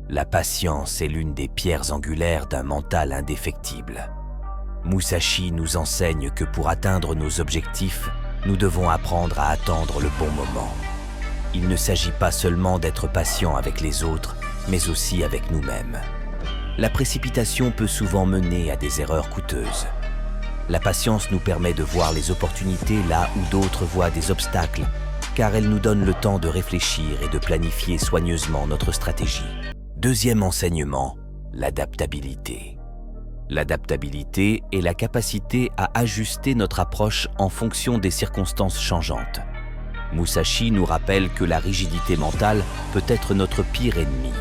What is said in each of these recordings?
La patience est l'une des pierres angulaires d'un mental indéfectible. Musashi nous enseigne que pour atteindre nos objectifs, nous devons apprendre à attendre le bon moment. Il ne s'agit pas seulement d'être patient avec les autres, mais aussi avec nous-mêmes. La précipitation peut souvent mener à des erreurs coûteuses. La patience nous permet de voir les opportunités là où d'autres voient des obstacles, car elle nous donne le temps de réfléchir et de planifier soigneusement notre stratégie. Deuxième enseignement, l'adaptabilité. L'adaptabilité est la capacité à ajuster notre approche en fonction des circonstances changeantes. Musashi nous rappelle que la rigidité mentale peut être notre pire ennemi.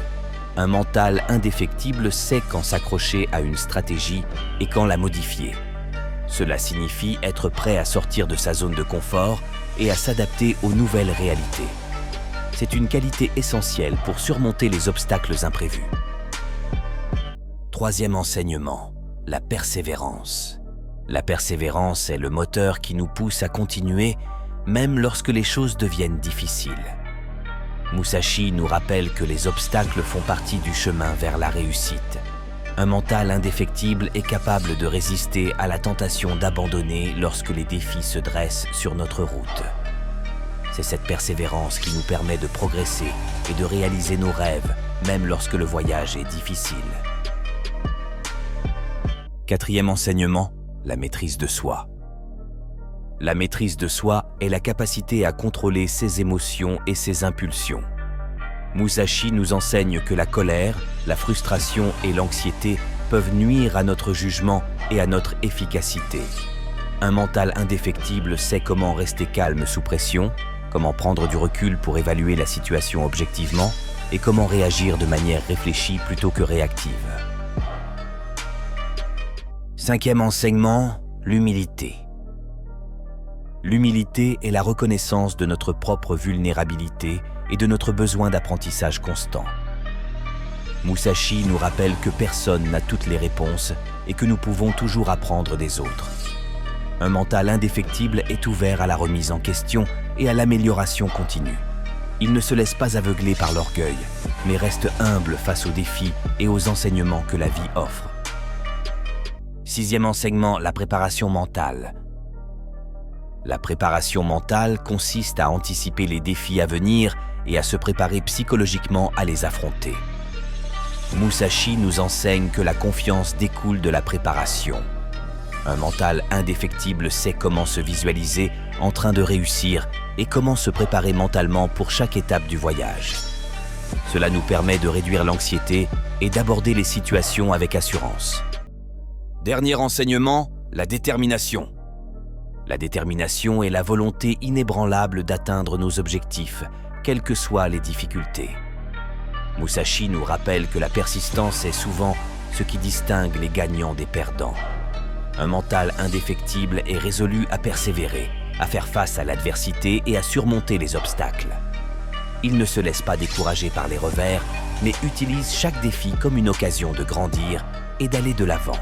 Un mental indéfectible sait quand s'accrocher à une stratégie et quand la modifier. Cela signifie être prêt à sortir de sa zone de confort et à s'adapter aux nouvelles réalités. C'est une qualité essentielle pour surmonter les obstacles imprévus. Troisième enseignement, la persévérance. La persévérance est le moteur qui nous pousse à continuer, même lorsque les choses deviennent difficiles. Musashi nous rappelle que les obstacles font partie du chemin vers la réussite. Un mental indéfectible est capable de résister à la tentation d'abandonner lorsque les défis se dressent sur notre route. C'est cette persévérance qui nous permet de progresser et de réaliser nos rêves, même lorsque le voyage est difficile. Quatrième enseignement, la maîtrise de soi. La maîtrise de soi est la capacité à contrôler ses émotions et ses impulsions. Musashi nous enseigne que la colère, la frustration et l'anxiété peuvent nuire à notre jugement et à notre efficacité. Un mental indéfectible sait comment rester calme sous pression, comment prendre du recul pour évaluer la situation objectivement et comment réagir de manière réfléchie plutôt que réactive. Cinquième enseignement, l'humilité. L'humilité est la reconnaissance de notre propre vulnérabilité et de notre besoin d'apprentissage constant. Musashi nous rappelle que personne n'a toutes les réponses et que nous pouvons toujours apprendre des autres. Un mental indéfectible est ouvert à la remise en question et à l'amélioration continue. Il ne se laisse pas aveugler par l'orgueil, mais reste humble face aux défis et aux enseignements que la vie offre. Sixième enseignement, la préparation mentale. La préparation mentale consiste à anticiper les défis à venir et à se préparer psychologiquement à les affronter. Musashi nous enseigne que la confiance découle de la préparation. Un mental indéfectible sait comment se visualiser en train de réussir et comment se préparer mentalement pour chaque étape du voyage. Cela nous permet de réduire l'anxiété et d'aborder les situations avec assurance. Dernier enseignement, la détermination. La détermination est la volonté inébranlable d'atteindre nos objectifs, quelles que soient les difficultés. Musashi nous rappelle que la persistance est souvent ce qui distingue les gagnants des perdants. Un mental indéfectible est résolu à persévérer, à faire face à l'adversité et à surmonter les obstacles. Il ne se laisse pas décourager par les revers, mais utilise chaque défi comme une occasion de grandir et d'aller de l'avant.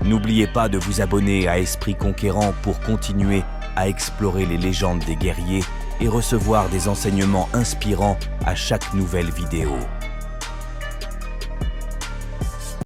N'oubliez pas de vous abonner à Esprit Conquérant pour continuer à explorer les légendes des guerriers et recevoir des enseignements inspirants à chaque nouvelle vidéo.